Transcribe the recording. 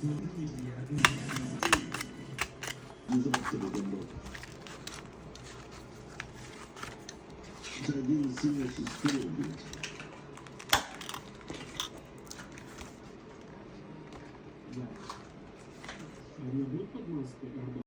Не забудьте добро. Це один із сильних суспільних. Да. Не будет подмазки?